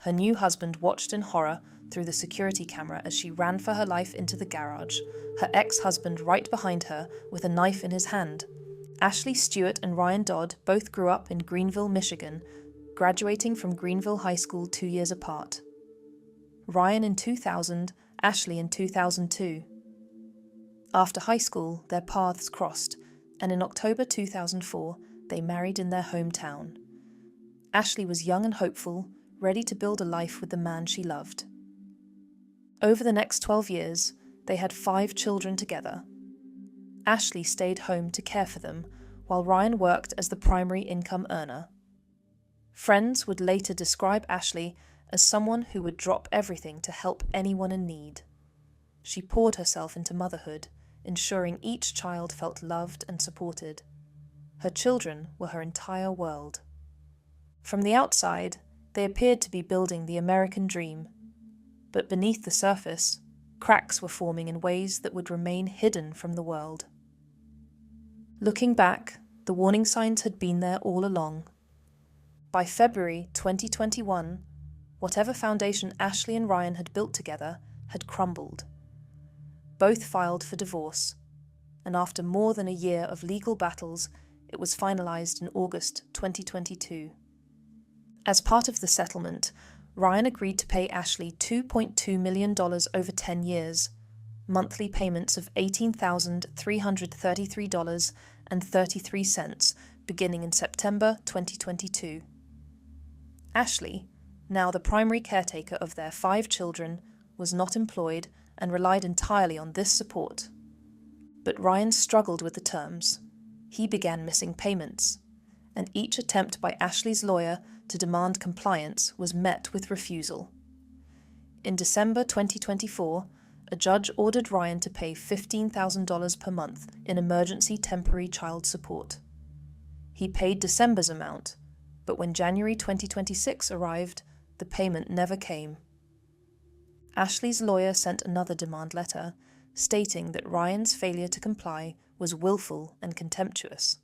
Her new husband watched in horror through the security camera as she ran for her life into the garage, her ex-husband right behind her with a knife in his hand. Ashley Stewart and Ryan Dodd both grew up in Greenville, Michigan, graduating from Greenville High School 2 years apart. Ryan in 2000, Ashley in 2002. After high school, their paths crossed, and in October 2004, they married in their hometown. Ashley was young and hopeful, ready to build a life with the man she loved. Over the next 12 years, they had 5 children together. Ashley stayed home to care for them, while Ryan worked as the primary income earner. Friends would later describe Ashley as someone who would drop everything to help anyone in need. She poured herself into motherhood, ensuring each child felt loved and supported. Her children were her entire world. From the outside, they appeared to be building the American dream. But beneath the surface, cracks were forming in ways that would remain hidden from the world. Looking back, the warning signs had been there all along. By February 2021, whatever foundation Ashley and Ryan had built together had crumbled. Both filed for divorce, and after more than a year of legal battles, it was finalized in August 2022. As part of the settlement, Ryan agreed to pay Ashley $2.2 million over 10 years, monthly payments of $18,333.33 beginning in September 2022. Ashley, now the primary caretaker of their 5 children, was not employed and relied entirely on this support. But Ryan struggled with the terms. He began missing payments, and each attempt by Ashley's lawyer to demand compliance was met with refusal. In December 2024, a judge ordered Ryan to pay $15,000 per month in emergency temporary child support. He paid December's amount, but when January 2026 arrived, the payment never came. Ashley's lawyer sent another demand letter, stating that Ryan's failure to comply was willful and contemptuous.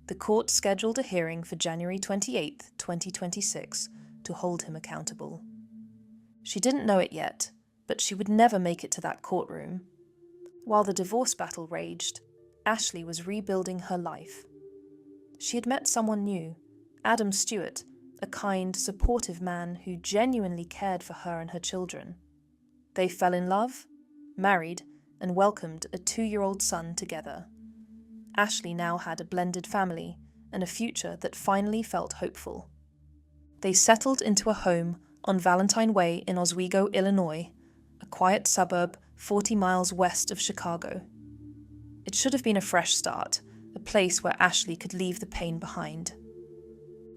The court scheduled a hearing for January 28, 2026, to hold him accountable. She didn't know it yet, but she would never make it to that courtroom. While the divorce battle raged, Ashley was rebuilding her life. She had met someone new, Adam Stewart, a kind, supportive man who genuinely cared for her and her children. They fell in love, married, and welcomed a 2-year-old son together. Ashley now had a blended family and a future that finally felt hopeful. They settled into a home on Valentine Way in Oswego, Illinois, a quiet suburb 40 miles west of Chicago. It should have been a fresh start, a place where Ashley could leave the pain behind.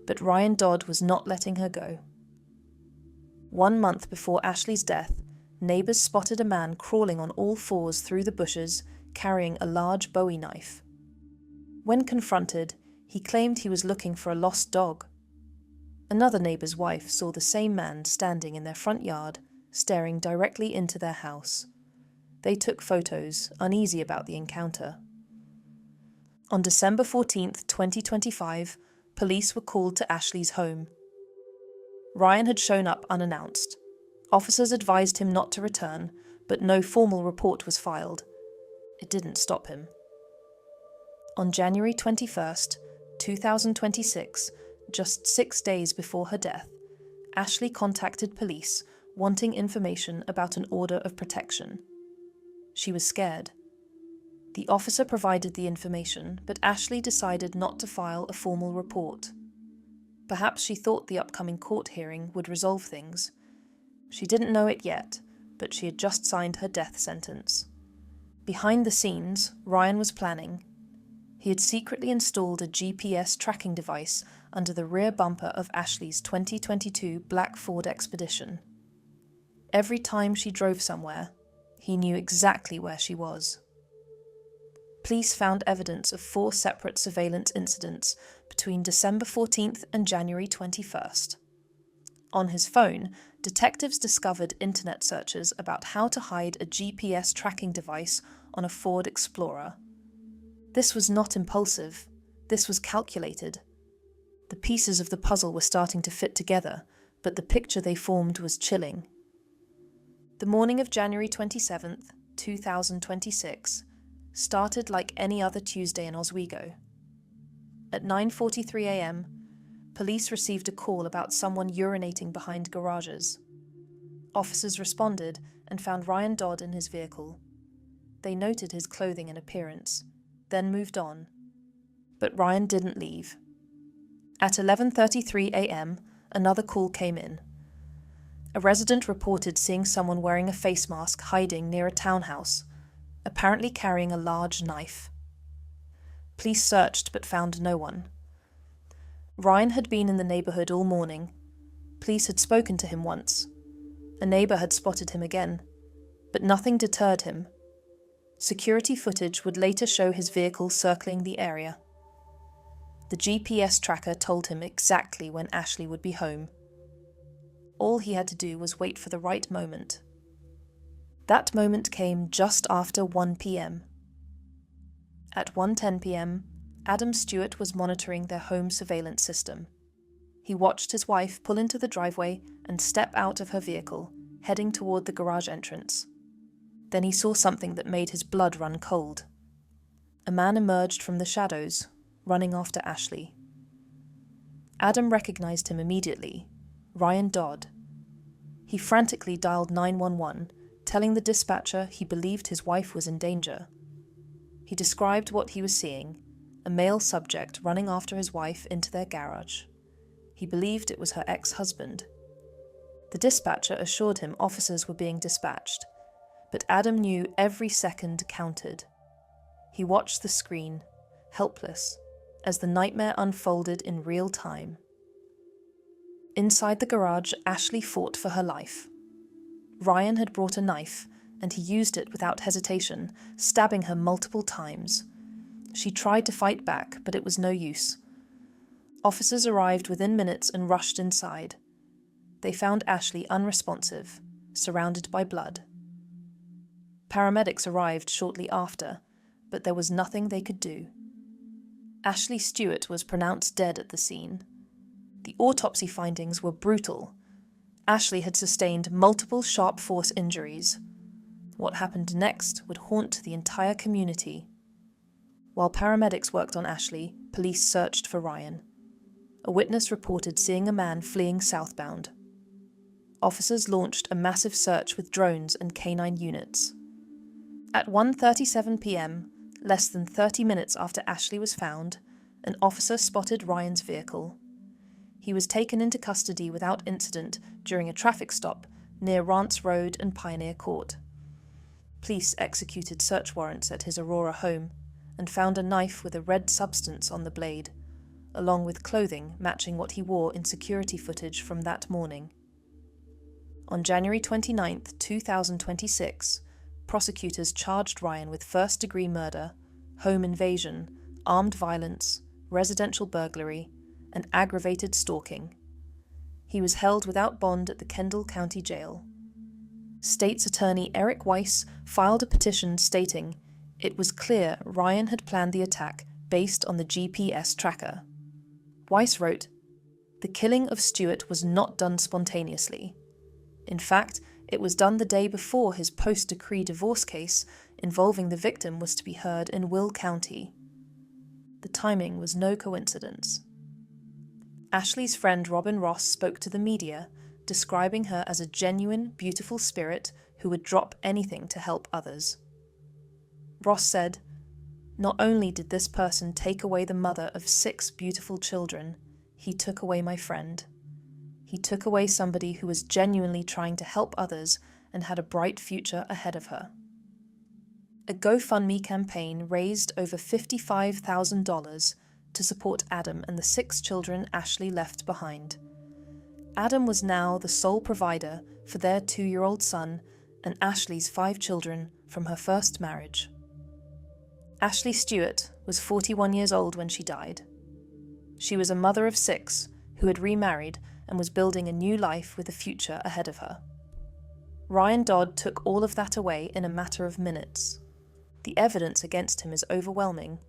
But Ryan Dodd was not letting her go. 1 month before Ashley's death, neighbors spotted a man crawling on all 4s through the bushes, carrying a large Bowie knife. When confronted, he claimed he was looking for a lost dog. Another neighbor's wife saw the same man standing in their front yard, staring directly into their house. They took photos, uneasy about the encounter. On December 14, 2025, police were called to Ashley's home. Ryan had shown up unannounced. Officers advised him not to return, but no formal report was filed. It didn't stop him. On January 21, 2026, just 6 days before her death, Ashley contacted police wanting information about an order of protection. She was scared. The officer provided the information, but Ashley decided not to file a formal report. Perhaps she thought the upcoming court hearing would resolve things. She didn't know it yet, but she had just signed her death sentence. Behind the scenes, Ryan was planning. He had secretly installed a GPS tracking device under the rear bumper of Ashley's 2022 black Ford Expedition. Every time she drove somewhere, he knew exactly where she was. Police found evidence of 4 separate surveillance incidents between December 14th and January 21st. On his phone, detectives discovered internet searches about how to hide a GPS tracking device on a Ford Explorer. This was not impulsive. This was calculated. The pieces of the puzzle were starting to fit together, but the picture they formed was chilling. The morning of January 27th, 2026, started like any other Tuesday in Oswego. At 9:43 a.m., police received a call about someone urinating behind garages. Officers responded and found Ryan Dodd in his vehicle. They noted his clothing and appearance, then moved on. But Ryan didn't leave. At 11:33 a.m., another call came in. A resident reported seeing someone wearing a face mask hiding near a townhouse, apparently carrying a large knife. Police searched but found no one. Ryan had been in the neighborhood all morning. Police had spoken to him once. A neighbor had spotted him again, but nothing deterred him. Security footage would later show his vehicle circling the area. The GPS tracker told him exactly when Ashley would be home. All he had to do was wait for the right moment. That moment came just after 1 p.m. At 1:10 p.m., Adam Stewart was monitoring their home surveillance system. He watched his wife pull into the driveway and step out of her vehicle, heading toward the garage entrance. Then he saw something that made his blood run cold. A man emerged from the shadows, running after Ashley. Adam recognized him immediately, Ryan Dodd. He frantically dialed 911, telling the dispatcher he believed his wife was in danger. He described what he was seeing, a male subject running after his wife into their garage. He believed it was her ex-husband. The dispatcher assured him officers were being dispatched, but Adam knew every second counted. He watched the screen, helpless, as the nightmare unfolded in real time. Inside the garage, Ashley fought for her life. Ryan had brought a knife, and he used it without hesitation, stabbing her multiple times. She tried to fight back, but it was no use. Officers arrived within minutes and rushed inside. They found Ashley unresponsive, surrounded by blood. Paramedics arrived shortly after, but there was nothing they could do. Ashley Stewart was pronounced dead at the scene. The autopsy findings were brutal. Ashley had sustained multiple sharp force injuries. What happened next would haunt the entire community. While paramedics worked on Ashley, police searched for Ryan. A witness reported seeing a man fleeing southbound. Officers launched a massive search with drones and canine units. At 1:37 p.m., less than 30 minutes after Ashley was found, an officer spotted Ryan's vehicle. He was taken into custody without incident during a traffic stop near Rance Road and Pioneer Court. Police executed search warrants at his Aurora home and found a knife with a red substance on the blade, along with clothing matching what he wore in security footage from that morning. On January 29, 2026, prosecutors charged Ryan with first-degree murder, home invasion, armed violence, residential burglary, and aggravated stalking. He was held without bond at the Kendall County Jail. State's Attorney Eric Weiss filed a petition stating it was clear Ryan had planned the attack based on the GPS tracker. Weiss wrote, "The killing of Stewart was not done spontaneously. In fact, it was done the day before his post-decree divorce case involving the victim was to be heard in Will County. The timing was no coincidence." Ashley's friend Robin Ross spoke to the media, describing her as a genuine, beautiful spirit who would drop anything to help others. Ross said, "Not only did this person take away the mother of 6 beautiful children, he took away my friend. He took away somebody who was genuinely trying to help others and had a bright future ahead of her." A GoFundMe campaign raised over $55,000 to support Adam and the 6 children Ashley left behind. Adam was now the sole provider for their 2-year-old son and Ashley's 5 children from her first marriage. Ashley Stewart was 41 years old when she died. She was a mother of 6 who had remarried and was building a new life with a future ahead of her. Ryan Dodd took all of that away in a matter of minutes. The evidence against him is overwhelming.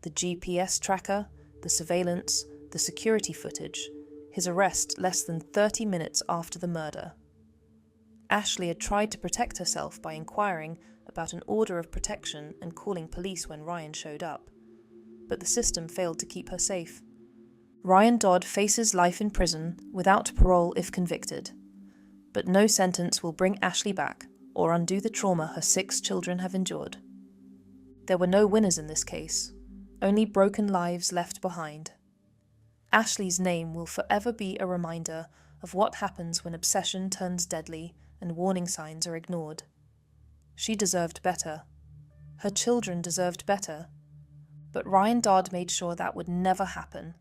The GPS tracker, the surveillance, the security footage, his arrest less than 30 minutes after the murder. Ashley had tried to protect herself by inquiring about an order of protection and calling police when Ryan showed up, but the system failed to keep her safe. Ryan Dodd faces life in prison without parole if convicted, but no sentence will bring Ashley back or undo the trauma her 6 children have endured. There were no winners in this case, only broken lives left behind. Ashley's name will forever be a reminder of what happens when obsession turns deadly and warning signs are ignored. She deserved better. Her children deserved better. But Ryan Dodd made sure that would never happen.